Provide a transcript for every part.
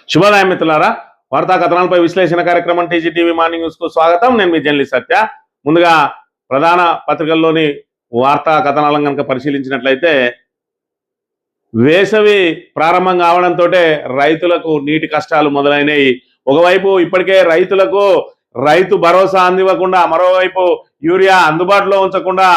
శుభోదయం మిత్రులారా, వార్తా కథనాలపై విశ్లేషణ కార్యక్రమం టీజీటీవీ మార్నింగ్ న్యూస్ కు స్వాగతం. నేను మీ జర్నలిస్ట్ సత్య. ముందుగా ప్రధాన పత్రికల్లోని వార్తా కథనాలను కనుక పరిశీలించినట్లయితే, వేసవి ప్రారంభం కావడంతో రైతులకు నీటి కష్టాలు మొదలైనవి. ఒకవైపు ఇప్పటికే రైతు భరోసా అందివ్వకుండా, మరోవైపు యూరియా అందుబాటులో ఉంచకుండా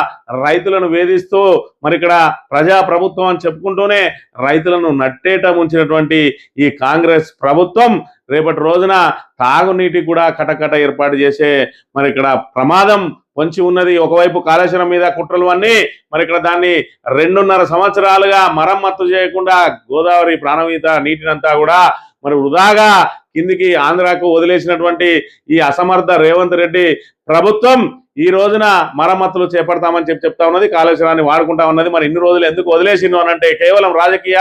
రైతులను వేధిస్తూ మరి ఇక్కడ ప్రజాప్రభుత్వం అని చెప్పుకుంటూనే రైతులను నట్టేట ముంచినటువంటి ఈ కాంగ్రెస్ ప్రభుత్వం రేపటి రోజున తాగునీటికి కూడా కటకట ఏర్పాటు చేసే మరి ఇక్కడ ప్రమాదం పొంచి ఉన్నది. ఒకవైపు కాళేశ్వరం మీద కుట్రలు అన్నీ మరి ఇక్కడ దాన్ని 2.5 సంవత్సరాలుగా మరమ్మత్తు చేయకుండా గోదావరి ప్రాణవీత నీటినంతా కూడా మరి వృధాగా కిందికి ఆంధ్రాకు వదిలేసినటువంటి ఈ అసమర్థ రేవంత్ రెడ్డి ప్రభుత్వం ఈ రోజున మరమ్మతులు చేపడతామని చెప్తా ఉన్నది. కాళేశ్వరాన్ని వాడుకుంటా ఉన్నది. మరి ఇన్ని రోజులు ఎందుకు వదిలేసిండు అనంటే కేవలం రాజకీయ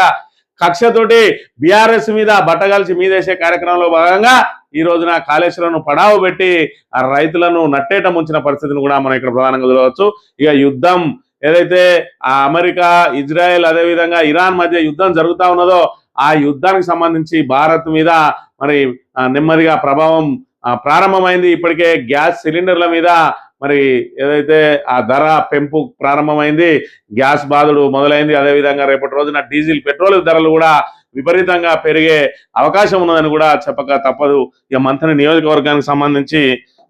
కక్షతోటి బీఆర్ఎస్ మీద బట్టగలిచి మీదేసే కార్యక్రమంలో భాగంగా ఈ రోజున కాళేశ్వరం పడావు పెట్టి ఆ రైతులను నట్టేట ముంచిన పరిస్థితిని కూడా మనం ఇక్కడ ప్రధానంగా చూడవచ్చు. ఇక యుద్ధం ఏదైతే ఆ అమెరికా, ఇజ్రాయెల్, అదేవిధంగా ఇరాన్ మధ్య యుద్ధం జరుగుతా ఉన్నదో ఆ యుద్ధానికి సంబంధించి భారత్ మీద మరి నెమ్మదిగా ప్రభావం ప్రారంభమైంది. ఇప్పటికే గ్యాస్ సిలిండర్ల మీద మరి ఏదైతే ఆ ధర పెంపు ప్రారంభమైంది, గ్యాస్ బాధుడు మొదలైంది. అదేవిధంగా రేపటి రోజున డీజిల్, పెట్రోల్ ధరలు కూడా విపరీతంగా పెరిగే అవకాశం ఉన్నదని కూడా చెప్పక తప్పదు. ఇక మంథని నియోజకవర్గానికి సంబంధించి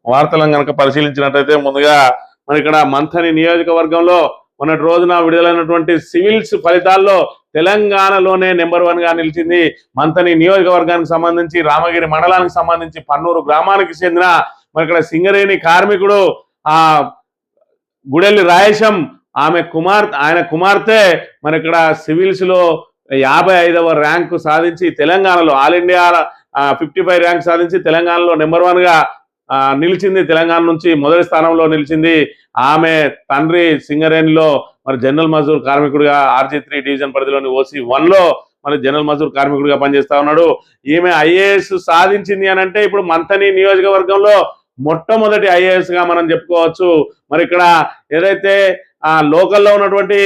వార్తలను కనుక పరిశీలించినట్లయితే, ముందుగా మరి ఇక్కడ మంథని నియోజకవర్గంలో మొన్నటి రోజున విడుదలైనటువంటి సివిల్స్ ఫలితాల్లో తెలంగాణలోనే నెంబర్ 1 గా నిలిచింది. మంథని నియోజకవర్గానికి సంబంధించి రామగిరి మండలానికి సంబంధించి పన్నూరు గ్రామానికి చెందిన మరి ఇక్కడ సింగరేణి కార్మికుడు ఆ గుడెల్లి రాయేశం ఆయన కుమార్తె మరి ఇక్కడ సివిల్స్ లో 55వ ర్యాంకు సాధించి తెలంగాణలో ఆల్ ఇండియా 55 ర్యాంక్ సాధించి తెలంగాణలో నెంబర్ 1 గా నిలిచింది. తెలంగాణ నుంచి మొదటి స్థానంలో నిలిచింది. ఆమె తండ్రి సింగరేణిలో మరి జనరల్ మజూర్ కార్మికుడిగా RG3 డివిజన్ పరిధిలోని OC1 లో మరి జనరల్ మజూర్ కార్మికుడిగా పనిచేస్తా ఉన్నాడు. ఈమె IAS సాధించింది అని అంటే ఇప్పుడు మంథని నియోజకవర్గంలో మొట్టమొదటి IAS గా మనం చెప్పుకోవచ్చు. మరి ఇక్కడ ఏదైతే లోకల్లో ఉన్నటువంటి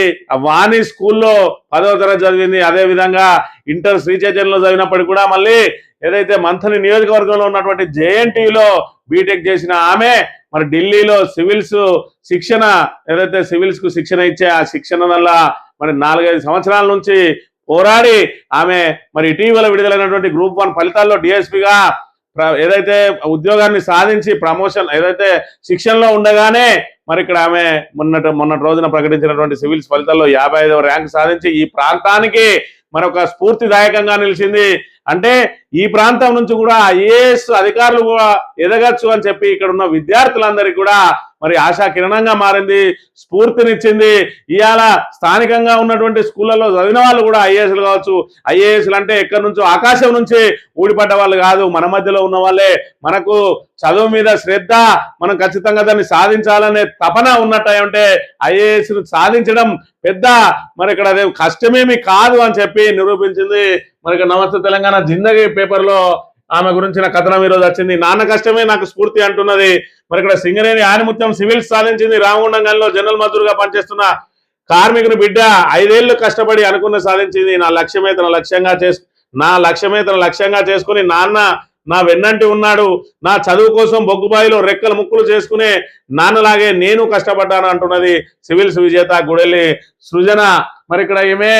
వాణి స్కూల్లో 10వ తరగతి చదివింది, అదేవిధంగా ఇంటర్ శ్రీ చైతన్యలో చదివినప్పటికీ కూడా మళ్ళీ ఏదైతే మంథని నియోజకవర్గంలో ఉన్నటువంటి JNTలో బీటెక్ చేసిన ఆమె మరి ఢిల్లీలో సివిల్స్ శిక్షణ ఏదైతే సివిల్స్ కు శిక్షణ ఇచ్చే ఆ శిక్షణ వల్ల మరి 4-5 సంవత్సరాల నుంచి పోరాడి ఆమె మరి ఇటీవల విడుదలైనటువంటి గ్రూప్ 1 ఫలితాల్లో DSPగా ఏదైతే ఉద్యోగాన్ని సాధించి ప్రమోషన్ ఏదైతే శిక్షణలో ఉండగానే మరి ఇక్కడ ఆమె మొన్నటి రోజున ప్రకటించినటువంటి సివిల్స్ ఫలితాల్లో 55వ ర్యాంక్ సాధించి ఈ ప్రాంతానికి మరొక స్ఫూర్తిదాయకంగా నిలిచింది. అంటే ఈ ప్రాంతం నుంచి కూడా IAS అధికారులు కూడా ఎదగచ్చు అని చెప్పి ఇక్కడ ఉన్న విద్యార్థులందరికీ కూడా మరి ఆశా కిరణంగా మారింది, స్ఫూర్తినిచ్చింది. ఇవాళ స్థానికంగా ఉన్నటువంటి స్కూళ్ళలో చదివిన వాళ్ళు కూడా IASలు కావచ్చు. IASలు అంటే ఎక్కడి నుంచో ఆకాశం నుంచి ఊడిపడ్డ వాళ్ళు కాదు, మన మధ్యలో ఉన్న వాళ్ళే. మనకు చదువు మీద శ్రద్ధ, మనం ఖచ్చితంగా దాన్ని సాధించాలనే తపన ఉన్నట్టే IASను సాధించడం పెద్ద మరి ఇక్కడ అదే కష్టమేమి కాదు అని చెప్పి నిరూపించింది. మరి నమస్తే తెలంగాణ జిందగీ పేపర్లో ఆమె గురించిన కథనం ఈరోజు వచ్చింది. నాన్న కష్టమే నాకు స్ఫూర్తి అంటున్నది. మరి ఇక్కడ సింగరేణి ఆనిముత్యం సివిల్స్ సాధించింది. రామగుండంలో జనరల్ మజూరుగా పనిచేస్తున్న కార్మికుని బిడ్డ 5 ఏళ్లు కష్టపడి అనుకున్న సాధించింది. నా లక్ష్యమే తన లక్ష్యంగా చేసుకుని నాన్న నా వెన్నంటి ఉన్నాడు. నా చదువు కోసం బొగ్గుబాయిలో రెక్కలు ముక్కులు చేసుకునే నాన్నలాగే నేను కష్టపడ్డాను అంటున్నది సివిల్స్ విజేత గుడెల్లి సృజన. మరి ఇక్కడ ఈమె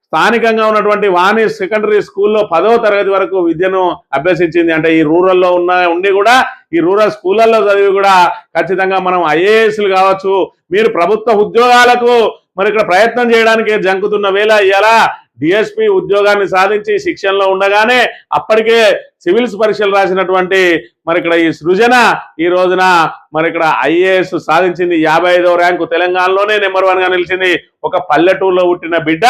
స్థానికంగా ఉన్నటువంటి వాణి సెకండరీ స్కూల్లో 10వ తరగతి వరకు విద్యను అభ్యసించింది. అంటే ఈ రూరల్లో ఉండి కూడా ఈ రూరల్ స్కూళ్ళల్లో చదివి కూడా ఖచ్చితంగా మనం IASలు కావచ్చు, మీరు ప్రభుత్వ ఉద్యోగాలకు మరి ఇక్కడ ప్రయత్నం చేయడానికి జంకుతున్న వేళ ఇలా DSP ఉద్యోగాన్ని సాధించి శిక్షణలో ఉండగానే అప్పటికే సివిల్స్ పరీక్షలు రాసినటువంటి మరి ఇక్కడ ఈ సృజన ఈ రోజున మరి ఇక్కడ IAS సాధించింది. 55వ ర్యాంకు తెలంగాణలోనే నెంబర్ 1 గా నిలిచింది. ఒక పల్లెటూరులో పుట్టిన బిడ్డ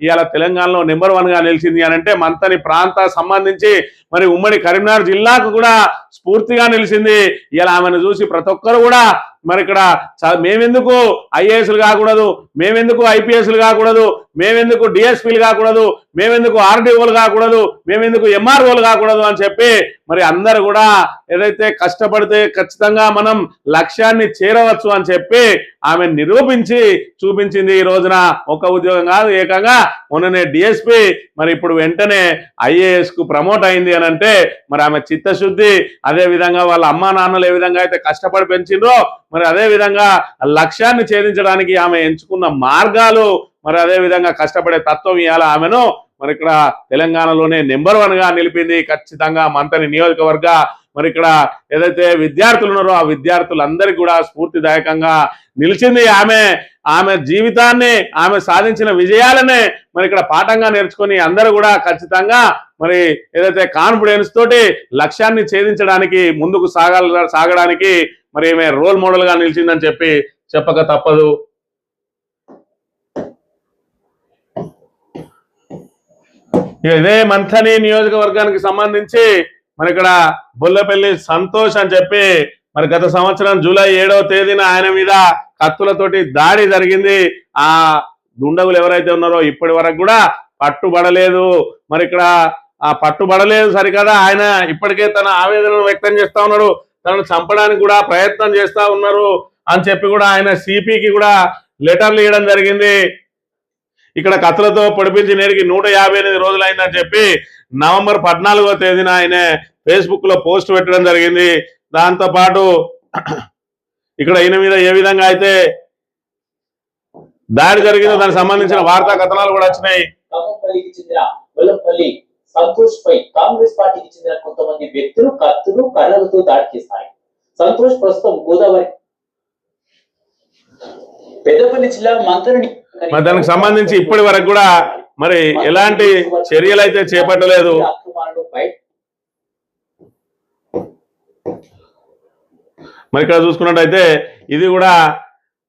ఇవాళ తెలంగాణలో నెంబర్ 1 గా నిలిచింది అని అంటే మంథని ప్రాంత సంబంధించి మరి ఉమ్మడి కరీంనగర్ జిల్లాకు కూడా స్ఫూర్తిగా నిలిచింది. ఇలా ఆమెను చూసి ప్రతి ఒక్కరు కూడా మరి ఇక్కడ మేమెందుకు ఐఏఎస్లు కాకూడదు, మేమెందుకు ఐపీఎస్లు కాకూడదు, మేమెందుకు డిఎస్పీలు కాకూడదు, మేమెందుకు ఆర్డీఓలు కాకూడదు, మేమెందుకు ఎంఆర్ఓలు కాకూడదు అని చెప్పి మరి అందరు కూడా ఏదైతే కష్టపడితే ఖచ్చితంగా మనం లక్ష్యాన్ని చేరవచ్చు అని చెప్పి ఆమె నిరూపించి చూపించింది. ఈ రోజున ఒక ఉద్యోగం కాదు, ఏకంగా మొన్ననే డిఎస్పీ మరి ఇప్పుడు వెంటనే ఐఏఎస్ కు ప్రమోట్ అయింది అని అంటే మరి ఆమె చిత్తశుద్ధి, అదే విధంగా వాళ్ళ అమ్మా నాన్నలు ఏ విధంగా అయితే కష్టపడి పెంచిండ్రో మరి అదే విధంగా లక్ష్యాన్ని ఛేదించడానికి ఆమె ఎంచుకున్న మార్గాలు, మరి అదే విధంగా కష్టపడే తత్వం ఇవాళ ఆమెను మరి ఇక్కడ తెలంగాణలోనే నెంబర్ 1 గా నిలిపింది. ఖచ్చితంగా మంతని నియోజకవర్గ మరి ఇక్కడ ఏదైతే విద్యార్థులు ఉన్నారో ఆ విద్యార్థులందరికీ కూడా స్ఫూర్తిదాయకంగా నిలిచింది. ఆమె జీవితాన్ని, ఆమె సాధించిన విజయాలనే మరి ఇక్కడ పాఠంగా నేర్చుకొని అందరూ కూడా ఖచ్చితంగా మరి ఏదైతే కాన్ఫిడెన్స్ తోటి లక్ష్యాన్ని ఛేదించడానికి ముందుకు సాగడానికి మరి ఈమె రోల్ మోడల్ గా నిలిచిందని చెప్పి చెప్పక తప్పదు. ఇదే మంథని నియోజకవర్గానికి సంబంధించి మరి ఇక్కడ బొల్లపల్లి సంతోష్ అని చెప్పి మరి గత సంవత్సరం జూలై 7వ తేదీన ఆయన మీద కత్తులతోటి దాడి జరిగింది. ఆ దుండగులు ఎవరైతే ఉన్నారో ఇప్పటి వరకు కూడా పట్టుబడలేదు. మరి ఇక్కడ ఆ పట్టుబడలేదు సరికదా, ఆయన ఇప్పటికే తన ఆవేదనను వ్యక్తం చేస్తా ఉన్నాడు. తనను చంపడానికి కూడా ప్రయత్నం చేస్తా ఉన్నారు అని చెప్పి కూడా ఆయన సిపికి కూడా లెటర్లు ఇవ్వడం జరిగింది. ఇక్కడ కత్తులతో పొడిపించి నేటికి 158 రోజులైందని చెప్పి నవంబర్ 14వ తేదీన ఆయన ఫేస్బుక్ లో పోస్ట్ పెట్టడం జరిగింది. దాంతో పాటు ఇక్కడ ఈయన మీద ఏ విధంగా అయితే దాడి జరిగిందో దానికి సంబంధించిన వార్తా కథనాలు కూడా వచ్చినాయి. సంతోష్ పై కాంగ్రెస్ పార్టీకి చెందిన కొంతమంది వ్యక్తులు కత్తులు కర్రలతో దాడి చేశారు. సంతోష్ ప్రస్తుతం గోదావరి పెద్దపల్లి జిల్లా మంతని దానికి సంబంధించి ఇప్పటి వరకు కూడా మరి ఎలాంటి చర్యలు అయితే చేపట్టలేదు. మరి ఇక్కడ చూసుకున్నట్టయితే ఇది కూడా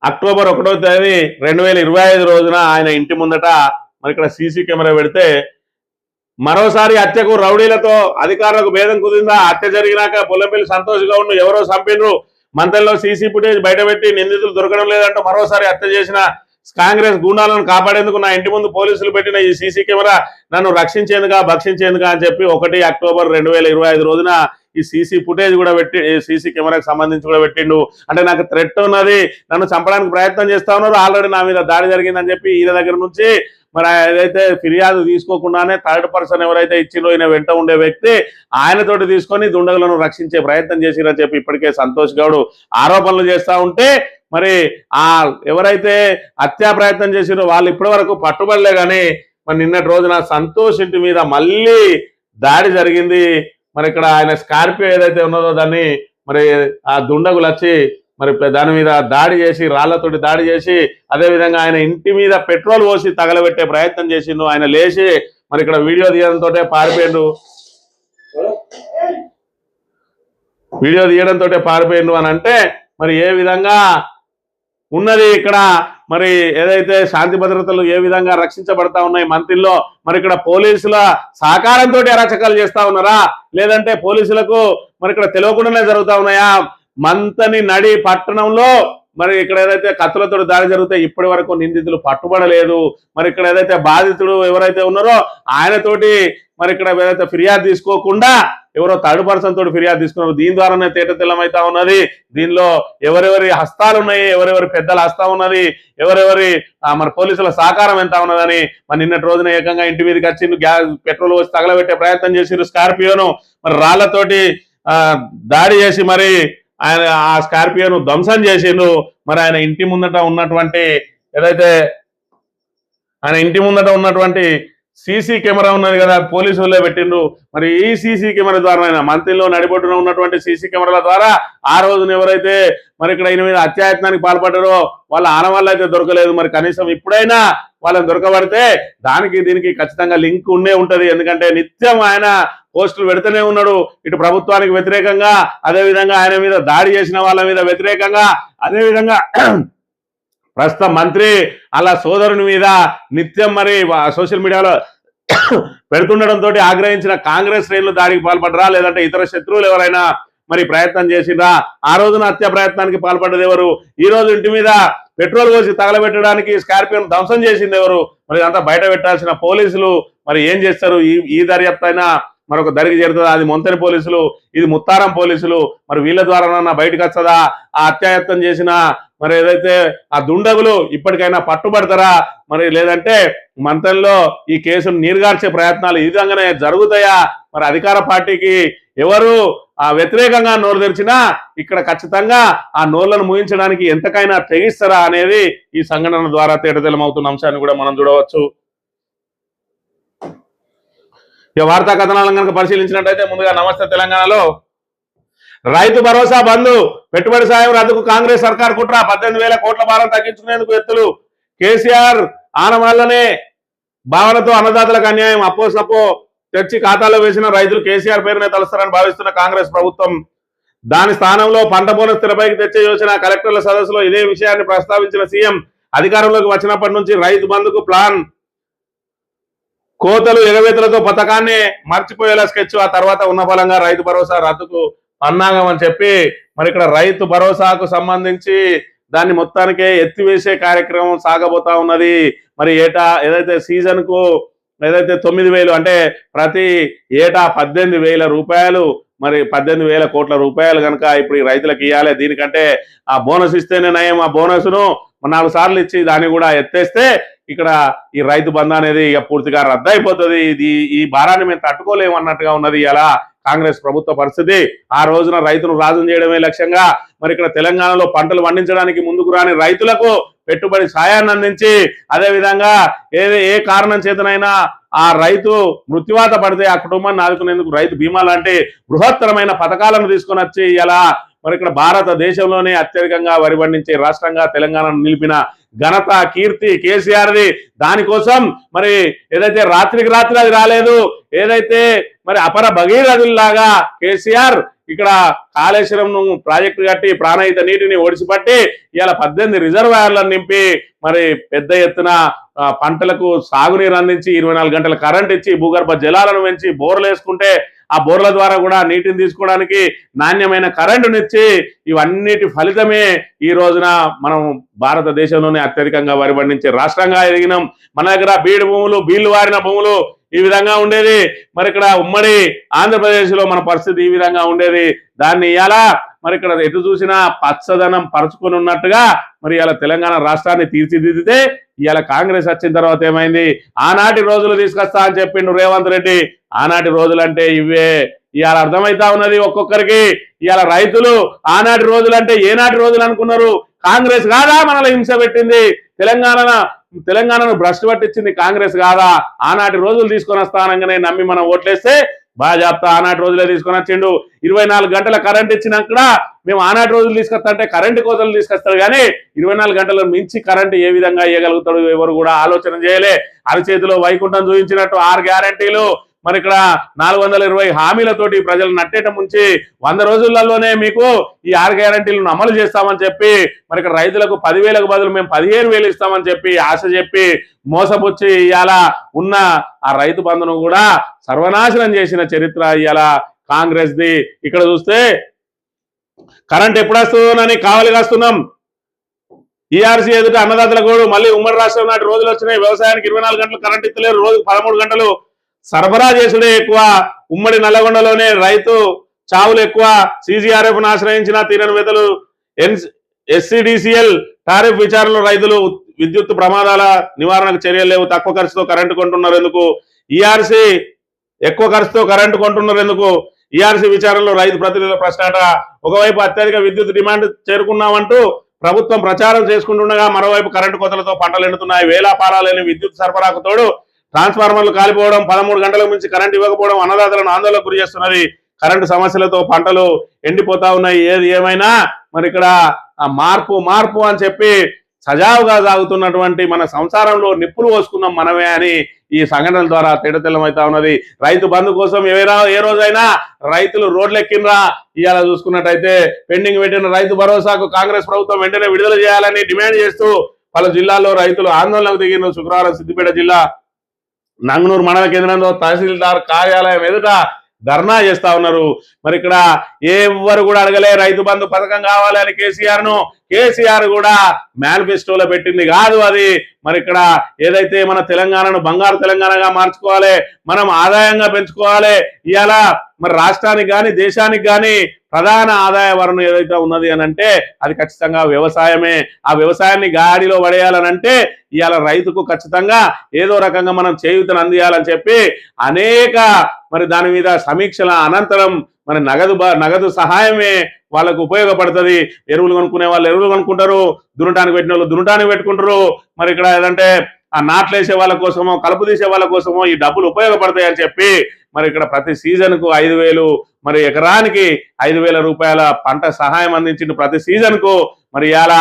అక్టోబర్ 1వ తేదీ 2025 రోజున ఆయన ఇంటి ముందట మరి ఇక్కడ సీసీ కెమెరా పెడితే మరోసారి హత్యకు రౌడీలతో అధికారులకు భేదం కుదిరిందా, హత్య జరిగినాక బొల్లపల్లి సంతోష్ గౌడ్ ను ఎవరో చంపినరు, మంతల్లో సీసీ ఫుటేజ్ బయటపెట్టి నిందితులు దొరకడం లేదంటూ మరోసారి హత్య చేసిన కాంగ్రెస్ గూండాలను కాపాడేందుకు నా ఇంటి ముందు పోలీసులు పెట్టిన ఈ సీసీ కెమెరా నన్ను రక్షించేందుగా భక్షించేందుగా అని చెప్పి 1 అక్టోబర్ 2025 రోజున ఈ సీసీ ఫుటేజ్ కూడా పెట్టి సీసీ కెమెరాకి సంబంధించి కూడా పెట్టిండు. అంటే నాకు థ్రెట్ ఉన్నది, నన్ను చంపడానికి ప్రయత్నం చేస్తా ఉన్నారు, ఆల్రెడీ నా మీద దాడి జరిగిందని చెప్పి ఈయన దగ్గర నుంచి మరి ఏదైతే ఫిర్యాదు తీసుకోకుండానే థర్డ్ పర్సన్ ఎవరైతే ఇచ్చిండో ఈయన వెంట ఉండే వ్యక్తి ఆయనతోటి తీసుకొని దుండగులను రక్షించే ప్రయత్నం చేసిరని చెప్పి ఇప్పటికే సంతోష్ గౌడ్ ఆరోపణలు చేస్తా ఉంటే మరి ఆ ఎవరైతే హత్యా ప్రయత్నం చేసిరో వాళ్ళు ఇప్పటి వరకు పట్టుబడలే కానీ మరి నిన్నటి రోజున సంతోష్ ఇంటి మీద మళ్ళీ దాడి జరిగింది. మరి ఇక్కడ ఆయన స్కార్పియో ఏదైతే ఉన్నదో దాన్ని మరి ఆ దుండగులు వచ్చి మరి దాని మీద దాడి చేసి రాళ్లతోటి దాడి చేసి అదే విధంగా ఆయన ఇంటి మీద పెట్రోల్ పోసి తగలబెట్టే ప్రయత్నం చేసిండు. ఆయన లేచి మరి ఇక్కడ వీడియో తీయడంతో పారిపోయిండు అని అంటే మరి ఏ విధంగా ఉన్నది ఇక్కడ మరి ఏదైతే శాంతి భద్రతలు ఏ విధంగా రక్షించబడతా ఉన్నాయి మంత్రిలో, మరి ఇక్కడ పోలీసుల సహకారంతో అరాచకాలు చేస్తా ఉన్నారా లేదంటే పోలీసులకు మరి ఇక్కడ తెలియకుండానే జరుగుతా ఉన్నాయా? మంతని నడి పట్టణంలో మరి ఇక్కడ ఏదైతే కత్తులతో దాడి జరిగితే ఇప్పటి వరకు నిందితులు పట్టుబడలేదు. మరి ఇక్కడ ఏదైతే బాధితుడు ఎవరైతే ఉన్నారో ఆయనతోటి మరి ఇక్కడ ఏదైతే ఫిర్యాదు తీసుకోకుండా ఎవరో థర్డ్ పర్సన్ తోటి ఫిర్యాదు తీసుకున్నారు. దీని ద్వారానే తేటతెల్లమైతా ఉన్నది. దీనిలో ఎవరెవరి హస్తాలు ఉన్నాయి, ఎవరెవరి పెద్దల హస్తం ఉన్నది, ఎవరెవరి మరి పోలీసుల సహకారం ఎంత ఉన్నదని మరి నిన్నటి రోజున ఏకంగా ఇంటి మీదకి వచ్చి పెట్రోల్ వచ్చి తగలబెట్టే ప్రయత్నం చేసిరు. స్కార్పియోను మరి రాళ్లతోటి దాడి చేసి మరి ఆయన ఆ స్కార్పియోను ధ్వంసం చేసిండు. మరి ఆయన ఇంటి ముందట ఉన్నటువంటి సీసీ కెమెరా ఉన్నది కదా, పోలీసు వాళ్ళే పెట్టిండ్రు. మరి ఈ సీసీ కెమెరా ద్వారా మంత్రిలో నడిబొడ్డున ఉన్నటువంటి సీసీ కెమెరాల ద్వారా ఆ రోజున ఎవరైతే మరి ఇక్కడ ఈయన మీద అత్యాయత్నానికి పాల్పడ్డారో వాళ్ళ ఆనవాళ్ళు అయితే దొరకలేదు. మరి కనీసం ఇప్పుడైనా వాళ్ళని దొరకబడితే దానికి దీనికి ఖచ్చితంగా లింక్ ఉండే ఉంటది. ఎందుకంటే నిత్యం ఆయన పోస్టులు పెడుతూనే ఉన్నాడు, ఇటు ప్రభుత్వానికి వ్యతిరేకంగా, అదేవిధంగా ఆయన మీద దాడి చేసిన వాళ్ళ మీద వ్యతిరేకంగా, అదేవిధంగా ప్రస్తుత మంత్రి అలా సోదరుని మీద నిత్యం మరి సోషల్ మీడియాలో పెడుతుండడంతో ఆగ్రహించిన కాంగ్రెస్ శ్రేణులు దాడికి పాల్పడరా లేదంటే ఇతర శత్రువులు ఎవరైనా మరి ప్రయత్నం చేసిండ్రా? ఆ రోజున హత్య ప్రయత్నానికి పాల్పడ్డది ఎవరు? ఈ రోజు ఇంటి మీద పెట్రోల్ పోసి తగలబెట్టడానికి స్కార్పియోను ధ్వంసం చేసింది ఎవరు? మరి ఇదంతా బయట పెట్టాల్సిన పోలీసులు మరి ఏం చేస్తారు? ఈ దర్యాప్తు అయినా మరొక దరికి చేరుతుందా? అది మొంతని పోలీసులు, ఇది ముత్తారం పోలీసులు. మరి వీళ్ళ ద్వారా బయటకు వస్తుందా? ఆ హత్యాయత్నం చేసిన మరి ఏదైతే ఆ దుండగులు ఇప్పటికైనా పట్టుబడతారా? మరి లేదంటే మంతన్లో ఈ కేసును నీరుగార్చే ప్రయత్నాలు ఈ విధంగానే జరుగుతాయా? మరి అధికార పార్టీకి ఎవరు వ్యతిరేకంగా నోరు తెరిచినా ఇక్కడ ఖచ్చితంగా ఆ నోళ్లను ముగించడానికి ఎంతకైనా తెగిస్తారా అనేది ఈ సంఘటన ద్వారా తేటతెల్లమవుతున్న అంశాన్ని కూడా మనం చూడవచ్చు. ఈ వార్తా కథనాలను కనుక పరిశీలించినట్టయితే ముందుగా నమస్తే తెలంగాణలో రైతు భరోసా బంద్, పెట్టుబడి సాయం రద్దుకు కాంగ్రెస్ సర్కార్ కుట్ర, 18,000 కోట్ల భారం తగ్గించుకునేందుకు ఎత్తులు. కేసీఆర్ ఆనవాళ్లనే భావనతో అన్నదాతలకు అన్యాయం, అప్పో సప్పో తెచ్చి ఖాతాలో వేసిన రైతులు కేసీఆర్ పేరునే తలుస్తారని భావిస్తున్న కాంగ్రెస్ ప్రభుత్వం దాని స్థానంలో పంట బోనస్ తెరపైకి తెచ్చే యోచన. కలెక్టర్ల సదస్సులో ఇదే విషయాన్ని ప్రస్తావించిన సీఎం అధికారంలోకి వచ్చినప్పటి నుంచి రైతు బంధుకు ప్లాన్, కోతలు ఎగవేతలతో పథకాన్ని మర్చిపోయేలా స్కెచ్. ఆ తర్వాత ఉన్న ఫలంగా రైతు భరోసా రద్దుకు అన్నాగం అని చెప్పి మరి ఇక్కడ రైతు భరోసాకు సంబంధించి దాన్ని మొత్తానికే ఎత్తివేసే కార్యక్రమం సాగబోతా ఉన్నది. మరి ఏదైతే సీజన్ కు ఏదైతే 9,000 అంటే ప్రతి ఏటా 18,000 రూపాయలు, మరి 18,000 కోట్ల రూపాయలు కనుక ఇప్పుడు ఈ రైతులకు ఇవ్వాలి. దీనికంటే ఆ బోనస్ ఇస్తేనే నయం. ఆ బోనస్ ను 4 సార్లు ఇచ్చి దాన్ని కూడా ఎత్తేస్తే ఇక్కడ ఈ రైతు బంధు అనేది ఇక పూర్తిగా రద్దయిపోతుంది. ఈ భారాన్ని మేము తట్టుకోలేము అన్నట్టుగా ఉన్నది ఇలా కాంగ్రెస్ ప్రభుత్వ పరిస్థితి. ఆ రోజున రైతును రాజును చేయడమే లక్ష్యంగా మరి ఇక్కడ తెలంగాణలో పంటలు పండించడానికి ముందుకు రాని రైతులకు పెట్టుబడి సాయాన్ని అందించి, అదేవిధంగా ఏ కారణం చేతనైనా ఆ రైతు మృత్యువాత పడితే ఆ కుటుంబాన్ని ఆదుకునేందుకు రైతు బీమా లాంటి బృహత్తరమైన పథకాలను తీసుకొని వచ్చి ఇలా మరి ఇక్కడ భారతదేశంలోనే అత్యధికంగా వరి పండించే రాష్ట్రంగా తెలంగాణను నిలిపిన ఘనత, కీర్తి కేసీఆర్ది. దానికోసం మరి ఏదైతే రాత్రికి రాత్రి అది రాలేదు, ఏదైతే మరి అపర భగీరథుల్లాగా కేసీఆర్ ఇక్కడ కాళేశ్వరం ప్రాజెక్టు కట్టి ప్రాణహిత నీటిని ఒడిసిపట్టి ఇలా 18 రిజర్వాయర్లను నింపి మరి పెద్ద ఎత్తున పంటలకు సాగునీరు అందించి 24 గంటల కరెంట్ ఇచ్చి భూగర్భ జలాలను పెంచి బోర్లు వేసుకుంటే ఆ బోర్ల ద్వారా కూడా నీటిని తీసుకోవడానికి నాణ్యమైన కరెంటునిచ్చి ఇవన్నిటి ఫలితమే ఈ రోజున మనం భారతదేశంలోనే అత్యధికంగా వరి పండించే రాష్ట్రంగా ఎదిగినాం. మన దగ్గర బీడు భూములు, బీళ్లు వారిన భూములు ఈ విధంగా ఉండేది. మరి ఇక్కడ ఉమ్మడి ఆంధ్రప్రదేశ్ లో మన పరిస్థితి ఈ విధంగా ఉండేది. దాన్ని ఇవాళ మరి ఇక్కడ ఎటు చూసినా పచ్చదనం పరుచుకొని ఉన్నట్టుగా మరి ఇలా తెలంగాణ రాష్ట్రాన్ని తీర్చిదిద్దితే ఇవాళ కాంగ్రెస్ వచ్చిన తర్వాత ఏమైంది? ఆనాటి రోజులు తీసుకొస్తా అని చెప్పిండు రేవంత్ రెడ్డి. ఆనాటి రోజులంటే ఇవే ఇవాళ అర్థమైతా ఉన్నది ఒక్కొక్కరికి. ఇవాళ రైతులు ఆనాటి రోజులంటే ఏనాటి రోజులు అనుకున్నారు? కాంగ్రెస్ కాదా మనల్ని హింస పెట్టింది? తెలంగాణను భ్రష్టు పట్టించింది కాంగ్రెస్ కాదా? ఆనాటి రోజులు తీసుకొని వస్తానంగానే నమ్మి మనం ఓట్లేస్తే బాగా చెప్తా ఆనాటి రోజులే తీసుకొని వచ్చిండు. 24 గంటల కరెంట్ ఇచ్చినాక మేము ఆనాటి రోజులు తీసుకొస్తా అంటే కరెంటు కోతలు తీసుకొస్తారు, కానీ 24 గంటల మించి కరెంటు ఏ విధంగా ఇవ్వగలుగుతాడు ఎవరు కూడా ఆలోచన చేయలే. అరచేతిలో వైకుంఠం చూపించినట్టు 6 గ్యారంటీలు, మరి ఇక్కడ 420 హామీలతోటి ప్రజలు నట్టేట ముంచి 100 రోజులలోనే మీకు ఈ 6 గ్యారంటీలను అమలు చేస్తామని చెప్పి మరి ఇక్కడ రైతులకు 10,000కు బదులు మేము 15,000 ఇస్తామని చెప్పి ఆశ చెప్పి మోసపుచ్చి ఇవాళ ఉన్న ఆ రైతు బంధును కూడా సర్వనాశనం చేసిన చరిత్ర ఇవాళ కాంగ్రెస్ది. ఇక్కడ చూస్తే కరెంట్ ఎప్పుడు వస్తుందోనని కావలి కాస్తున్నాం. ఈఆర్సీ ఎదుట అన్నదాతల గోడు. మళ్ళీ ఉమ్మడి రాష్ట్రం నాటి రోజులు వచ్చినాయి. వ్యవసాయానికి 24 గంటలు కరెంట్ ఇస్తలేరు, రోజుకు 13 గంటలు సరఫరా చేసుడే ఎక్కువ. ఉమ్మడి నల్లగొండలోనే రైతు చావులు ఎక్కువ. CGRF ఆశ్రయించిన తీరని వెతలు. SCDCL టారిఫ్ విచారణలో రైతులు విద్యుత్ ప్రమాదాల నివారణకు చర్యలు లేవు. తక్కువ ఖర్చుతో కరెంటు కొంటున్నారు ఎందుకు? ఈఆర్సీ ఎక్కువ ఖర్చుతో కరెంటు కొంటున్నారు ఎందుకు? ఈఆర్సీ విచారణలో రైతు ప్రతినిధుల ప్రశ్నట. ఒకవైపు అత్యధిక విద్యుత్ డిమాండ్ చేరుకున్నామంటూ ప్రభుత్వం ప్రచారం చేసుకుంటుండగా మరోవైపు కరెంటు కోతలతో పంటలు ఎండుతున్నాయి. వేలాపారాలేని విద్యుత్ సరఫరాకు తోడు ట్రాన్స్ఫార్మర్లు కాలిపోవడం, 13 గంటలకు మించి కరెంటు ఇవ్వకపోవడం అన్నదాతలను ఆందోళనకు గురి చేస్తున్నది. కరెంటు సమస్యలతో పంటలు ఎండిపోతా ఉన్నాయి. ఏది ఏమైనా మరి ఇక్కడ మార్పు అని చెప్పి సజావుగా సాగుతున్నటువంటి మన సంసారంలో నిప్పులు పోసుకున్నాం మనమే అని ఈ సంఘటనల ద్వారా తేటతెల్లమైతా ఉన్నది. రైతు బంధు కోసం ఏ రోజైనా రైతులు రోడ్లెక్కినరా? ఇవాళ చూసుకున్నట్టయితే పెండింగ్ పెట్టిన రైతు భరోసాకు కాంగ్రెస్ ప్రభుత్వం వెంటనే విడుదల చేయాలని డిమాండ్ చేస్తూ పలు జిల్లాల్లో రైతులు ఆందోళనకు దిగిన. శుక్రవారం సిద్దిపేట జిల్లా నంగనూరు మండల కేంద్రంలో తహసీల్దార్ కార్యాలయం ఎదుట ధర్నా చేస్తా ఉన్నారు. మరి ఇక్కడ ఎవరు కూడా అడగలే రైతు బంధు పథకం కావాలి అని కేసీఆర్ కూడా మేనిఫెస్టోలో పెట్టింది కాదు అది. మరి ఇక్కడ ఏదైతే మన తెలంగాణను బంగారు తెలంగాణగా మార్చుకోవాలి, మనం ఆదాయంగా పెంచుకోవాలి. ఇవాళ మరి రాష్ట్రానికి కానీ దేశానికి కానీ ప్రధాన ఆదాయ వనరు ఏదైతే ఉన్నది అని అంటే అది ఖచ్చితంగా వ్యవసాయమే. ఆ వ్యవసాయాన్ని గాడిలో పడేయాలనంటే ఇవాళ రైతుకు ఖచ్చితంగా ఏదో రకంగా మనం చేయూతను అందియాలని చెప్పి అనేక మరి దాని మీద సమీక్షల అనంతరం మరి నగదు సహాయమే వాళ్ళకు ఉపయోగపడుతుంది. ఎరువులు కొనుక్కునే వాళ్ళు ఎరువులు కొనుక్కుంటారు, దున్నటానికి పెట్టిన వాళ్ళు దున్నటానికి పెట్టుకుంటారు. మరి ఇక్కడ ఏదంటే ఆ నాట్లు వేసే వాళ్ళ కోసమో కలుపు తీసే వాళ్ళ కోసమో ఈ డబ్బులు ఉపయోగపడతాయి అని చెప్పి మరి ఇక్కడ ప్రతి సీజన్కు 5,000 మరి ఎకరానికి 5,000 రూపాయల పంట సహాయం అందించిండు ప్రతి సీజన్కు. మరి ఇవాళ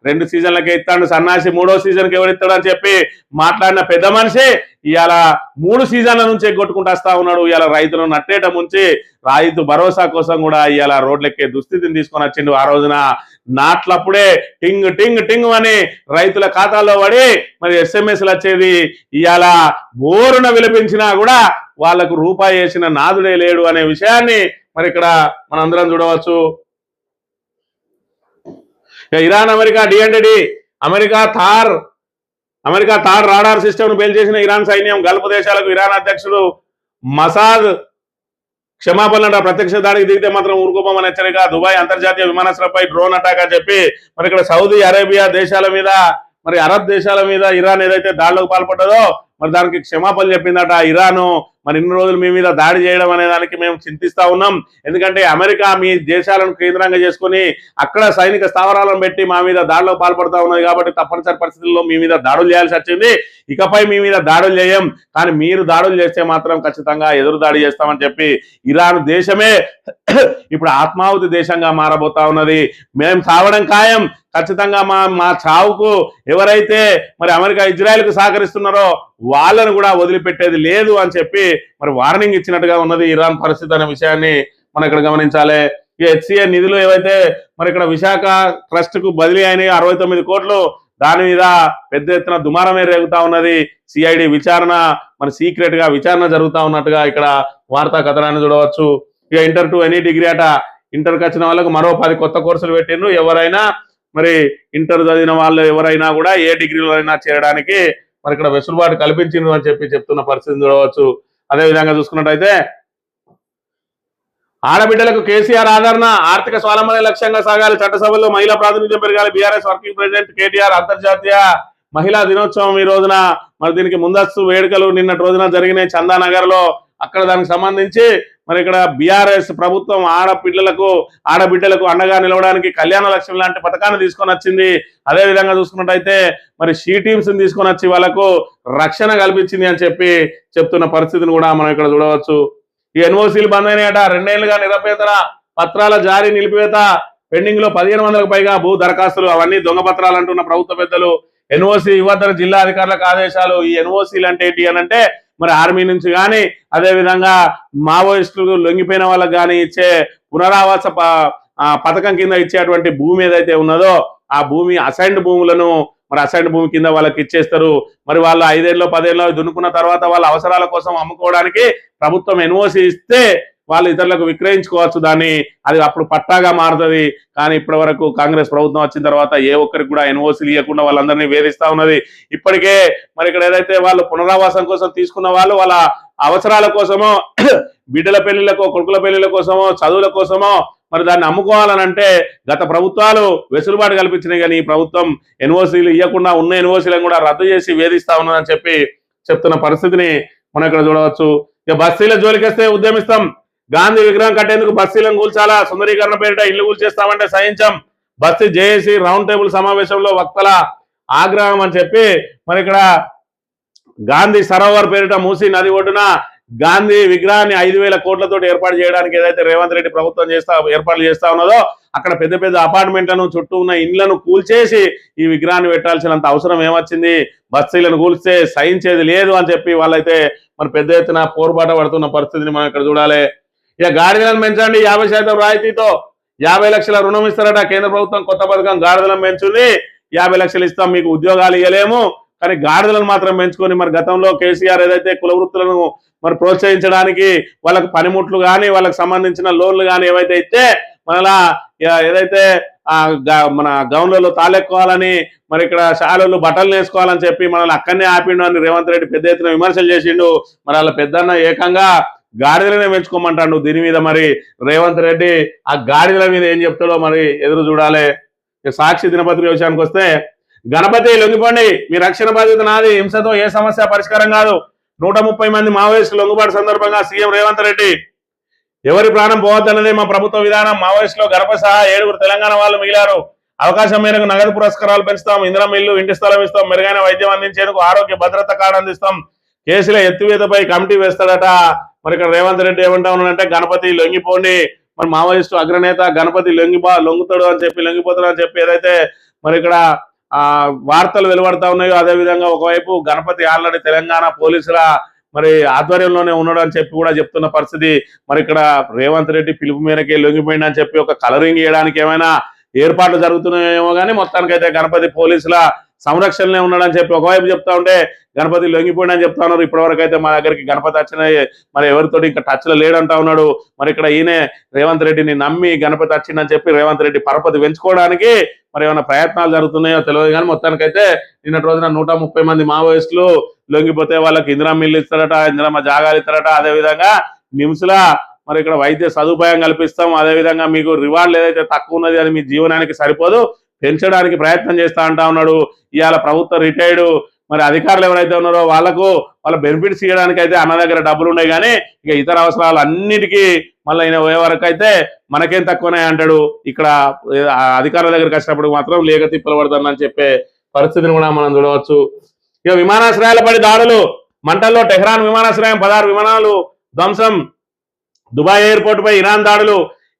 2 సీజన్లకే ఇస్తాడు సన్నాసి, 3వ సీజన్కి ఎవరు ఇస్తాడని చెప్పి మాట్లాడిన పెద్ద మనిషి ఇవాళ 3 సీజన్ల నుంచి ఎగ్గొట్టుకుంటూ వస్తా ఉన్నాడు. ఇవాళ రైతులను నట్టేట ముంచి రైతు భరోసా కోసం కూడా ఇవాళ రోడ్లెక్కే దుస్థితిని తీసుకొని వచ్చిండు. ఆ రోజున నాట్లప్పుడే టింగ్ టింగ్ టింగ్ అని రైతుల ఖాతాల్లో పడి మరి SMS వచ్చేది. ఇవాళ బోరున విలపించినా కూడా వాళ్లకు రూపాయి వేసిన నాదుడే లేడు అనే విషయాన్ని మరి ఇక్కడ మనందరం చూడవచ్చు. ఇరాన్ అమెరికా D&D అమెరికా థార్ రాడార్ సిస్టమ్ ను పేల్చేసిన ఇరాన్ సైన్యం గల్ఫ్ దేశాలకు ఇరాన్ అధ్యక్షుడు మసాద్ క్షమాపణ ప్రత్యక్ష దాడికి దిగితే మాత్రం ఊరుకోమని హెచ్చరిక. దుబాయ్ అంతర్జాతీయ విమానాశ్రయంపై డ్రోన్ అటాక్ అని చెప్పి మరి ఇక్కడ సౌదీ అరేబియా దేశాల మీద మరి అరబ్ దేశాల మీద ఇరాన్ ఏదైతే దాడులకు పాల్పడ్డదో మరి దానికి క్షమాపణ చెప్పిందట ఇరాను. మరి ఇన్ని రోజులు మీ మీద దాడి చేయడం అనే దానికి మేము చింతిస్తా ఉన్నాం. ఎందుకంటే అమెరికా మీ దేశాలను కేంద్రంగా చేసుకుని అక్కడ సైనిక స్థావరాలను పెట్టి మా మీద దాడులకు పాల్పడుతూ ఉన్నది కాబట్టి తప్పనిసరి పరిస్థితుల్లో మీ మీద దాడులు చేయాల్సి వచ్చింది. ఇకపై మీ మీద దాడులు చేయం, కానీ మీరు దాడులు చేస్తే మాత్రం ఖచ్చితంగా ఎదురు దాడి చేస్తామని చెప్పి ఇరాన్ దేశమే ఇప్పుడు ఆత్మాహుతి దేశంగా మారబోతా ఉన్నది. మేము చావడం ఖాయం, ఖచ్చితంగా మా చావుకు ఎవరైతే మరి అమెరికా ఇజ్రాయెల్కు సహకరిస్తున్నారో వాళ్ళను కూడా వదిలిపెట్టేది లేదు అని చెప్పి మరి వార్నింగ్ ఇచ్చినట్టుగా ఉన్నది ఇరాన్ పరిస్థితి అనే విషయాన్ని మనం ఇక్కడ గమనించాలి. ఈ HCA నిధులు ఏవైతే మరి ఇక్కడ విశాఖ ట్రస్ట్ కు బదిలీ అయినాయి 69 కోట్లు, దాని మీద పెద్ద ఎత్తున దుమారమే రేగుతా ఉన్నది. CID విచారణ మరి సీక్రెట్ గా విచారణ జరుగుతా ఉన్నట్టుగా ఇక్కడ వార్తా కథనాన్ని చూడవచ్చు. ఇక ఇంటర్ టు ఎనీ డిగ్రీ అట, ఇంటర్కి వచ్చిన వాళ్ళకు మరో 10 కొత్త కోర్సులు పెట్టిండ్రు. ఎవరైనా మరి ఇంటర్ చదివిన వాళ్ళు ఎవరైనా కూడా ఏ డిగ్రీలో అయినా చేరడానికి మరి ఇక్కడ వెసులుబాటు కల్పించిండ్రు అని చెప్పి చెప్తున్న పరిస్థితిని చూడవచ్చు. అదేవిధంగా చూసుకున్నట్టయితే ఆడబిడ్డలకు కేసీఆర్ ఆదరణ, ఆర్థిక స్వావలంబన లక్ష్యంగా సాగాలి, చట్టసభలో మహిళా ప్రాతినిధ్యం పెరగాలి. బీఆర్ఎస్ వర్కింగ్ ప్రెసిడెంట్ కేటీఆర్ అంతర్జాతీయ మహిళా దినోత్సవం ఈ రోజున మరి దీనికి ముందస్తు వేడుకలు నిన్నటి రోజున జరిగినాయి చందానగర్ లో. అక్కడ దానికి సంబంధించి మరి ఇక్కడ బీఆర్ఎస్ ప్రభుత్వం ఆడబిడ్డలకు అండగా నిలవడానికి కళ్యాణ లక్ష్యం లాంటి పథకాన్ని తీసుకొని వచ్చింది. అదే విధంగా చూసుకున్నట్టయితే మరి షీ టీమ్స్ ని తీసుకొని వచ్చి వాళ్ళకు రక్షణ కల్పించింది అని చెప్పి చెప్తున్న పరిస్థితిని కూడా మనం ఇక్కడ చూడవచ్చు. ఈ NOCలు బంద్ అయినాయట, 2 ఏళ్లుగా నిరపేతర పత్రాల జారీ నిలిపివేత, పెండింగ్ లో 1500కు పైగా భూ దరఖాస్తులు, అవన్నీ దొంగ పత్రాలు అంటున్న ప్రభుత్వ పెద్దలు. NOC ఇవ్వద్దని జిల్లా అధికారులకు ఆదేశాలు. ఈ NOCలు అంటే ఏంటి అని అంటే మరి ఆర్మీ నుంచి కానీ అదే విధంగా మావోయిస్టులు లొంగిపోయిన వాళ్ళకి కానీ ఇచ్చే పునరావాస పథకం కింద ఇచ్చేటువంటి భూమి ఏదైతే ఉన్నదో ఆ భూమి అసైన్డ్ భూములను మరి అసైన్డ్ భూమి కింద వాళ్ళకి ఇచ్చేస్తారు. మరి వాళ్ళు 5 ఏళ్ళు 10 ఏళ్ళు దున్నుకున్న తర్వాత వాళ్ళ అవసరాల కోసం అమ్ముకోవడానికి ప్రభుత్వం NOC ఇస్తే వాళ్ళు ఇతరులకు విక్రయించుకోవచ్చు దాన్ని, అది అప్పుడు పట్టాగా మారుతుంది. కానీ ఇప్పటి వరకు కాంగ్రెస్ ప్రభుత్వం వచ్చిన తర్వాత ఏ ఒక్కరికి కూడా NOCలు ఇవ్వకుండా వాళ్ళందరినీ వేధిస్తా ఉన్నది. ఇప్పటికే మరి ఇక్కడ ఏదైతే వాళ్ళు పునరావాసం కోసం తీసుకున్న వాళ్ళు వాళ్ళ అవసరాల కోసమో బిడ్డల పెళ్లిళ్ళకో కొడుకుల పెళ్లిళ్ళ కోసమో చదువుల కోసమో మరి దాన్ని అమ్ముకోవాలనంటే గత ప్రభుత్వాలు వెసులుబాటు కల్పించినాయి, కానీ ఈ ప్రభుత్వం NOCలు ఇవ్వకుండా ఉన్న NOCలను కూడా రద్దు చేసి వేధిస్తా ఉన్నదని చెప్పి చెప్తున్న పరిస్థితిని మనం ఇక్కడ చూడవచ్చు. ఇక బస్తీల జోలికేస్తే ఉద్యమిస్తాం, గాంధీ విగ్రహం కట్టేందుకు బస్తీలను కూల్చాలా, సుందరీకరణ పేరిట ఇల్లు కూల్చేస్తామంటే సహించాం, బస్తీ జేఏసీ రౌండ్ టేబుల్ సమావేశంలో వక్తల ఆగ్రహం అని చెప్పి మరి ఇక్కడ గాంధీ సరోవర్ పేరిట మూసీ నది ఒడ్డున గాంధీ విగ్రహాన్ని 5,000 కోట్లతో ఏర్పాటు చేయడానికి ఏదైతే రేవంత్ రెడ్డి ప్రభుత్వం ఏర్పాట్లు చేస్తా ఉన్నదో అక్కడ పెద్ద పెద్ద అపార్ట్మెంట్లను చుట్టూ ఉన్న ఇండ్లను కూల్చేసి ఈ విగ్రహాన్ని పెట్టాల్సినంత అవసరం ఏమొచ్చింది, బస్తీలను కూల్స్తే సహించేది లేదు అని చెప్పి వాళ్ళైతే మరి పెద్ద ఎత్తున పోరుబాట పడుతున్న పరిస్థితిని మనం ఇక్కడ చూడాలి. ఇక గాడిదలను పెంచండి, 50% రాయితీతో 50 లక్షల రుణం ఇస్తారట కేంద్ర ప్రభుత్వం. కొత్త పథకం గాడిదలను పెంచుంది, 50 లక్షలు ఇస్తాం, మీకు ఉద్యోగాలు ఇవ్వలేము కానీ గాడిదలను మాత్రం పెంచుకొని మరి గతంలో కేసీఆర్ ఏదైతే కుల వృత్తులను మరి ప్రోత్సహించడానికి వాళ్ళకి పనిముట్లు కానీ వాళ్ళకి సంబంధించిన లోన్లు కానీ ఏవైతే ఇస్తే మనలా ఏదైతే మన గౌన్లలో తాళెక్కోవాలని మరి ఇక్కడ శాలలు బట్టలు వేసుకోవాలని చెప్పి మనల్ని అక్కడనే ఆపిండు అని రేవంత్ రెడ్డి పెద్ద ఎత్తున విమర్శలు చేసిండు. మరి వాళ్ళ పెద్దన్న ఏకంగా గాడిదలనే పెంచుకోమంటాడు. దీని మీద మరి రేవంత్ రెడ్డి ఆ గాడిదల మీద ఏం చెప్తాడో మరి ఎదురు చూడాలి. సాక్షి దినపత్రిక విషయానికి వస్తే, గణపతి లొంగిపోండి, మీ రక్షణ బాధ్యత నాది, హింసతో ఏ సమస్య పరిష్కారం కాదు, 130 మంది మావోయిస్టులు లొంగుబాటు సందర్భంగా సీఎం రేవంత్ రెడ్డి, ఎవరి ప్రాణం పోవద్దన్నదే మా ప్రభుత్వ విధానం, మావోయిస్టులో గణపతి సహా 7 తెలంగాణ వాళ్ళు మిగిలారు, అవకాశం మేరకు నగదు పురస్కారాలు పెంచుతాం, ఇందిరం ఇల్లు, ఇంటి స్థలం ఇస్తాం, మెరుగైన వైద్యం అందించేందుకు ఆరోగ్య భద్రత కార్డు అందిస్తాం, కేసుల ఎత్తివేతపై కమిటీ వేస్తాడట. మరి ఇక్కడ రేవంత్ రెడ్డి ఏమంటా ఉన్నాడంటే, గణపతి లొంగిపోండి, మరి మావోయిస్టు అగ్రనేత గణపతి లొంగుతాడు అని చెప్పి, లొంగిపోతాడు అని చెప్పి ఏదైతే మరి ఇక్కడ వార్తలు వెలువడతా ఉన్నాయో, అదేవిధంగా ఒకవైపు గణపతి ఆల్రెడీ తెలంగాణ పోలీసుల మరి ఆధ్వర్యంలోనే ఉన్నాడు అని చెప్పి కూడా చెప్తున్న పరిస్థితి. మరి ఇక్కడ రేవంత్ రెడ్డి పిలుపు మేరకే లొంగిపోయింది అని చెప్పి ఒక కలరింగ్ చేయడానికి ఏమైనా ఏర్పాట్లు జరుగుతున్నాయేమో కానీ మొత్తానికైతే గణపతి పోలీసుల సంరక్షణనే ఉన్నాడని చెప్పి ఒకవైపు చెప్తా ఉంటే, గణపతి లొంగిపోయినా అని చెప్తా ఉన్నారు. ఇప్పటివరకు అయితే మా దగ్గరికి గణపతి వచ్చిన మరి ఎవరితోటి ఇంకా టచ్ లో లేడంటా ఉన్నాడు. మరి ఇక్కడ ఈయన రేవంత్ రెడ్డిని నమ్మి గణపతి వచ్చిందని చెప్పి రేవంత్ రెడ్డి పరపతి పెంచుకోవడానికి మరి ఏమైనా ప్రయత్నాలు జరుగుతున్నాయో తెలియదు కానీ మొత్తానికైతే నిన్నటి రోజున 130 మంది మావోయిస్టులు లొంగిపోతే వాళ్ళకి ఇందిరమ్మ ఇల్లు ఇస్తారట, ఇందిరమ్మ జాగాలు ఇస్తారట, అదేవిధంగా నిమ్స్లా మరి ఇక్కడ వైద్య సదుపాయం కల్పిస్తాం, అదేవిధంగా మీకు రివార్డులు ఏదైతే తక్కువ ఉన్నది అది మీ జీవనానికి సరిపోదు పెంచడానికి ప్రయత్నం చేస్తా అంటా ఉన్నాడు. ఇవాళ ప్రభుత్వ రిటైర్డ్ మరి అధికారులు ఎవరైతే ఉన్నారో వాళ్ళ బెనిఫిట్స్ ఇవ్వడానికి అయితే అన్న దగ్గర డబ్బులు ఉన్నాయి కానీ ఇక ఇతర అవసరాలు అన్నిటికీ మళ్ళీ ఈయన పోయే వరకు అయితే మనకేం తక్కువనే అంటాడు. ఇక్కడ అధికారుల దగ్గరికి వచ్చినప్పుడు మాత్రం లేక తిప్పలు పడుతుందని చెప్పే పరిస్థితిని కూడా మనం చూడవచ్చు. ఇక విమానాశ్రయాల పడి దాడులు, మంటల్లో టెహ్రాన్ విమానాశ్రయం 16 విమానాలు ధ్వంసం, దుబాయ్ ఎయిర్పోర్ట్ పై ఇరాన్ దాడులు,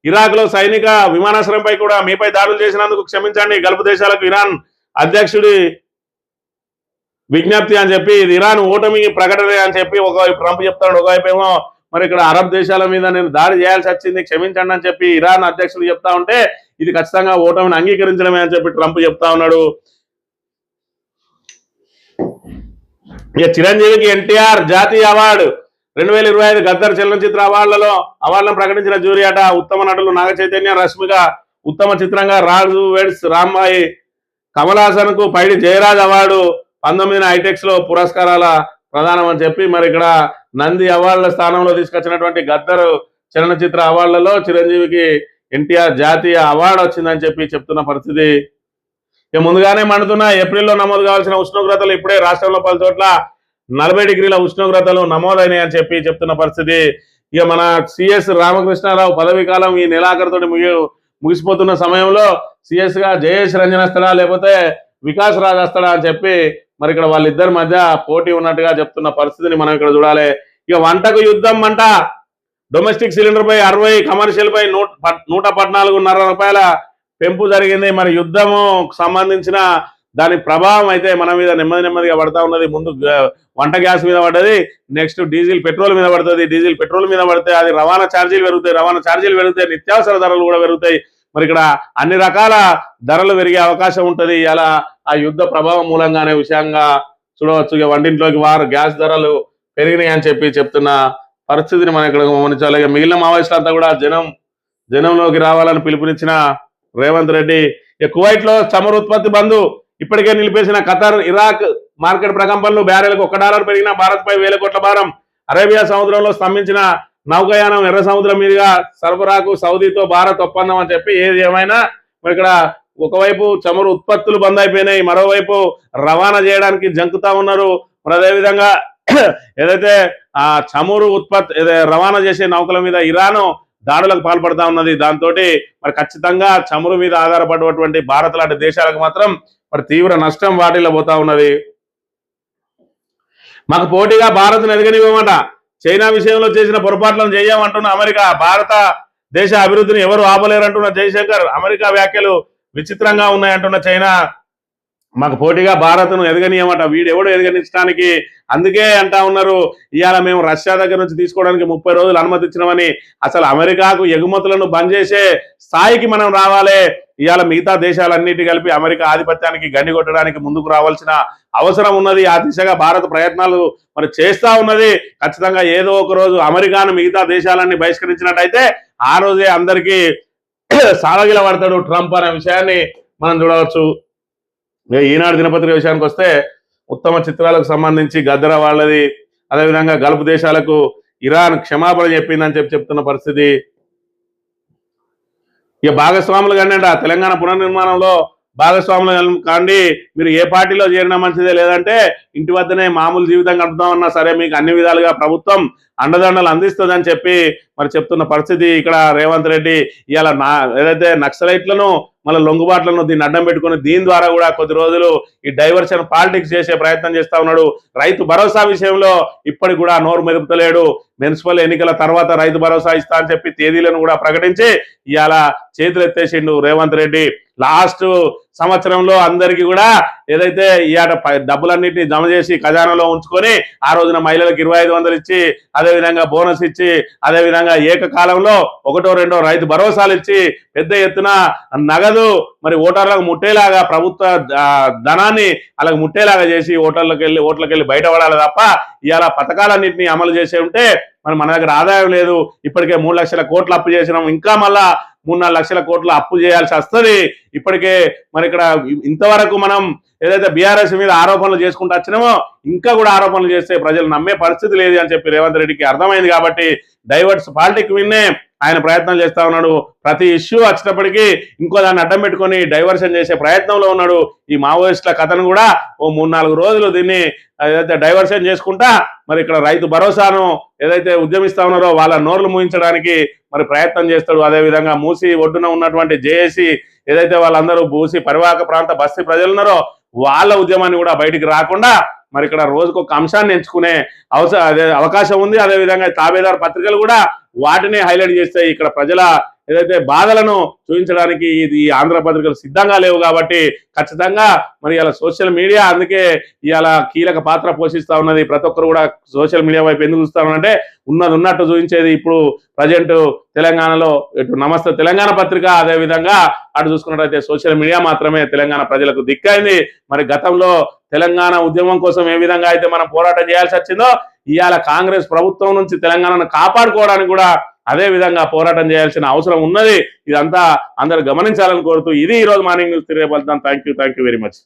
ఇరాక్ లో సైనిక విమానాశ్రయంపై కూడా మీపై దాడులు చేసినందుకు క్షమించండి, గల్ఫ్ దేశాలకు ఇరాన్ అధ్యక్షుడి విజ్ఞప్తి అని చెప్పి, ఇది ఇరాన్ ఓటమి ప్రకటన అని చెప్పి ఒకవైపు ట్రంప్ చెప్తాడు, ఒకవైపు ఏమో మరి ఇక్కడ అరబ్ దేశాల మీద నేను దాడి చేయాల్సి వచ్చింది క్షమించండి అని చెప్పి ఇరాన్ అధ్యక్షుడు చెప్తా ఉంటే, ఇది ఖచ్చితంగా ఓటమిని అంగీకరించడమే అని చెప్పి ట్రంప్ చెప్తా ఉన్నాడు. ఇక చిరంజీవికి ఎన్టీఆర్ జాతీయ అవార్డు 2025 గద్దర్ చలనచిత్ర అవార్డులను ప్రకటించిన జ్యూరీ అట. ఉత్తమ నటులు నాగ చైతన్య, రష్మిక, ఉత్తమ చిత్రంగా రాజు వెడ్స్ రాంబాయి, కమల్ హాసన్ కు పైడి జయరాజ్ అవార్డు, 19 హైటెక్స్ లో పురస్కారాల ప్రదానం అని చెప్పి మరి ఇక్కడ నంది అవార్డుల స్థానంలో తీసుకొచ్చినటువంటి గద్దర్ చలనచిత్ర అవార్డులలో చిరంజీవికి ఎన్టీఆర్ జాతీయ అవార్డు వచ్చిందని చెప్పి చెప్తున్న పరిస్థితి. ఇక ముందుగానే మండుతున్న ఏప్రిల్లో నమోదు కావాల్సిన ఉష్ణోగ్రతలు ఇప్పుడే రాష్ట్రంలో పలు చోట్ల 40 డిగ్రీల ఉష్ణోగ్రతలు నమోదైనాయి అని చెప్పి చెప్తున్న పరిస్థితి. ఇక మన సిఎస్ రామకృష్ణారావు పదవీ కాలం ఈ నెలాఖరుతోటి ముగిసిపోతున్న సమయంలో సిఎస్ గా జయేష్ రంజన్ వస్తాడా లేకపోతే వికాస్ రాజ్ వస్తాడా అని చెప్పి మరి ఇక్కడ వాళ్ళిద్దరి మధ్య పోటీ ఉన్నట్టుగా చెప్తున్న పరిస్థితిని మనం ఇక్కడ చూడాలి. ఇక వంటకు యుద్ధం మంట, డొమెస్టిక్ సిలిండర్ పై 60, కమర్షియల్ పై 114.5 రూపాయల పెంపు జరిగింది. మరి యుద్ధము సంబంధించిన దాని ప్రభావం అయితే మన మీద నెమ్మదిగా పడతా ఉన్నది. ముందు వంట గ్యాస్ మీద పడ్డది, నెక్స్ట్ డీజిల్ పెట్రోల్ మీద పడుతుంది, డీజిల్ పెట్రోల్ మీద పడితే అది రవాణా ఛార్జీలు పెరుగుతాయి, నిత్యావసర ధరలు కూడా పెరుగుతాయి. మరి ఇక్కడ అన్ని రకాల ధరలు పెరిగే అవకాశం ఉంటుంది. అలా ఆ యుద్ధ ప్రభావం మూలంగానే విషయంగా చూడవచ్చు. ఇక వంటింట్లోకి గ్యాస్ ధరలు పెరిగినాయి అని చెప్పి చెప్తున్న పరిస్థితిని మనం ఇక్కడ గమనించాలి. ఇక మిగిలిన మావోయిస్టులంతా కూడా జనంలోకి రావాలని పిలుపునిచ్చిన రేవంత్ రెడ్డి. ఇక కువైట్ లో చమురు ఉత్పత్తి బంధు, ఇప్పటికే నిలిపేసిన ఖతర్, ఇరాక్ మార్కెట్ ప్రకంపనలు, బ్యారెల్కు $1 పెరిగిన భారత్ పై 1000 కోట్ల భారం, అరేబియా సముద్రంలో స్తంభించిన నౌకాయానం, ఎర్ర సముద్రం మీదుగా సరఫరాకు సౌదీతో భారత్ ఒప్పందం అని చెప్పి ఏది ఏమైనా ఇక్కడ ఒకవైపు చమురు ఉత్పత్తులు బంద్ అయిపోయినాయి, మరోవైపు రవాణా చేయడానికి జంకుతా ఉన్నారు. మరి అదేవిధంగా ఏదైతే ఆ చమురు రవాణా చేసే నౌకల మీద ఇరాన్ దాడులకు పాల్పడతా ఉన్నది. దాంతో మరి ఖచ్చితంగా చమురు మీద ఆధారపడినటువంటి భారత్ లాంటి దేశాలకు మాత్రం మరి తీవ్ర నష్టం వాటిల్లో పోతా ఉన్నది. మాకు పోటీగా భారత్ను ఎదగనివ్వమట, చైనా విషయంలో చేసిన పొరపాట్లను చేయమంటున్న అమెరికా, భారత దేశ అభివృద్ధిని ఎవరు ఆపలేరంటున్న జయశంకర్, అమెరికా వ్యాఖ్యలు విచిత్రంగా ఉన్నాయంటున్న చైనా. మాకు పోటీగా భారత్ను ఎదగనీయమట. వీడెవడు ఎదగనించడానికి? అందుకే అంటా ఉన్నారు, ఇవాళ మేము రష్యా దగ్గర నుంచి తీసుకోవడానికి 30 రోజులు అనుమతి ఇచ్చినామని. అసలు అమెరికాకు ఎగుమతులను బంద్ చేసే స్థాయికి మనం రావాలి. ఇవాళ మిగతా దేశాలన్నిటి కలిపి అమెరికా ఆధిపత్యానికి గండి కొట్టడానికి ముందుకు రావాల్సిన అవసరం ఉన్నది. ఆ దిశగా భారత్ ప్రయత్నాలు మరి చేస్తా ఉన్నది. ఖచ్చితంగా ఏదో ఒక రోజు అమెరికాను మిగతా దేశాలన్నీ బహిష్కరించినట్టయితే ఆ రోజే అందరికీ సాలగిల పడతాడు ట్రంప్ అనే విషయాన్ని మనం చూడవచ్చు. ఈనాడు దినపత్రిక విషయానికి వస్తే ఉత్తమ చిత్రాలకు సంబంధించి గద్దర వాళ్ళది, అదేవిధంగా గల్ఫ్ దేశాలకు ఇరాన్ క్షమాపణ చెప్పిందని చెప్తున్న పరిస్థితి. ఇక భాగస్వాములు కానీ తెలంగాణ పునర్నిర్మాణంలో భాగస్వాములు కాండి, మీరు ఏ పార్టీలో చేరినా మంచిదే, లేదంటే ఇంటి వద్దనే మామూలు జీవితం గడుపుతామన్నా సరే మీకు అన్ని విధాలుగా ప్రభుత్వం అండదండలు అందిస్తుందని చెప్పి మరి చెప్తున్న పరిస్థితి. ఇక్కడ రేవంత్ రెడ్డి ఇవాళ ఏదైతే నక్సలైట్లను మళ్ళీ లొంగుబాట్లను దీన్ని అడ్డం పెట్టుకుని దీని ద్వారా కూడా కొద్ది రోజులు ఈ డైవర్షన్ పాలిటిక్స్ చేసే ప్రయత్నం చేస్తా ఉన్నాడు. రైతు భరోసా విషయంలో ఇప్పటికి కూడా నోరు మెదుపుతలేడు. మున్సిపల్ ఎన్నికల తర్వాత రైతు భరోసా ఇస్తా అని చెప్పి తేదీలను కూడా ప్రకటించి ఇవాళ చేతులు ఎత్తేసిండు రేవంత్ రెడ్డి. లాస్ట్ సంవత్సరంలో అందరికీ కూడా ఏదైతే ఇవాళ డబ్బులన్నింటినీ జమ చేసి ఖజానాలో ఉంచుకొని ఆ రోజున మహిళలకు 2500 ఇచ్చి, అదేవిధంగా బోనస్ ఇచ్చి, అదేవిధంగా ఏకకాలంలో 1, 2 రైతు భరోసాలు ఇచ్చి పెద్ద ఎత్తున నగదు మరి ఓటర్లకు ముట్టేలాగా ప్రభుత్వ ధనాన్ని అలాగ ముట్టేలాగా చేసి ఓట్లకి వెళ్ళి బయటపడాలి తప్ప ఇవాళ పథకాలన్నింటినీ అమలు చేసే ఉంటే మరి మన దగ్గర ఆదాయం లేదు. ఇప్పటికే 3 లక్షల కోట్లు అప్పు చేసినాం, ఇంకా మళ్ళా 3-4 లక్షల కోట్లు అప్పు చేయాల్సి వస్తుంది. ఇప్పటికే మరి ఇక్కడ ఇంతవరకు మనం ఏదైతే బీఆర్ఎస్ మీద ఆరోపణలు చేసుకుంటూ వచ్చినామో ఇంకా కూడా ఆరోపణలు చేస్తే ప్రజలు నమ్మే పరిస్థితి లేదు అని చెప్పి రేవంత్ రెడ్డికి అర్థమైంది. కాబట్టి డైవర్స్ పాలిటిక్స్ విన్నే ఆయన ప్రయత్నం చేస్తా ఉన్నాడు. ప్రతి ఇష్యూ వచ్చినప్పటికీ ఇంకో దాన్ని అడ్డం పెట్టుకొని డైవర్షన్ చేసే ప్రయత్నంలో ఉన్నాడు. ఈ మావోయిస్టుల కథను కూడా ఓ 3-4 రోజులు దీన్ని ఏదైతే డైవర్షన్ చేసుకుంటా మరి ఇక్కడ రైతు భరోసాను ఏదైతే ఉద్యమిస్తా ఉన్నారో వాళ్ళ నోర్లు మూయించడానికి మరి ప్రయత్నం చేస్తాడు. అదేవిధంగా మూసి ఒడ్డున ఉన్నటువంటి జేఏసీ ఏదైతే వాళ్ళందరూ మూసి పరివాహక ప్రాంత బస్తీ ప్రజలు ఉన్నారో వాళ్ళ ఉద్యమాన్ని కూడా బయటికి రాకుండా మరి ఇక్కడ రోజుకు ఒక అంశాన్ని ఎంచుకునే అవకాశం ఉంది. అదేవిధంగా తాబేదారు పత్రికలు కూడా వాటిని హైలైట్ చేస్తాయి. ఇక్కడ ప్రజల ఏదైతే బాధలను చూపించడానికి ఈ ఆంధ్ర పత్రికలు సిద్ధంగా లేవు. కాబట్టి ఖచ్చితంగా మరి ఇలా సోషల్ మీడియా అందుకే ఇవాళ కీలక పాత్ర పోషిస్తా ఉన్నది. ప్రతి ఒక్కరు కూడా సోషల్ మీడియా వైపు ఎందుకు చూస్తామంటే ఉన్నది ఉన్నట్టు చూపించేది. ఇప్పుడు ప్రజెంట్ తెలంగాణలో ఇటు నమస్తే తెలంగాణ పత్రిక, అదేవిధంగా అటు చూసుకున్నట్టయితే సోషల్ మీడియా మాత్రమే తెలంగాణ ప్రజలకు దిక్కైంది. మరి గతంలో తెలంగాణ ఉద్యమం కోసం ఏ విధంగా అయితే మనం పోరాటం చేయాల్సి వచ్చిందో ఇవాళ కాంగ్రెస్ ప్రభుత్వం నుంచి తెలంగాణను కాపాడుకోవడానికి కూడా అదే విధంగా పోరాటం చేయాల్సిన అవసరం ఉన్నది. ఇదంతా అందరూ గమనించాలని కోరుతూ ఇది ఈ రోజు మార్నింగ్ న్యూస్. తిరిగి వెళ్తాం. Thank you very much.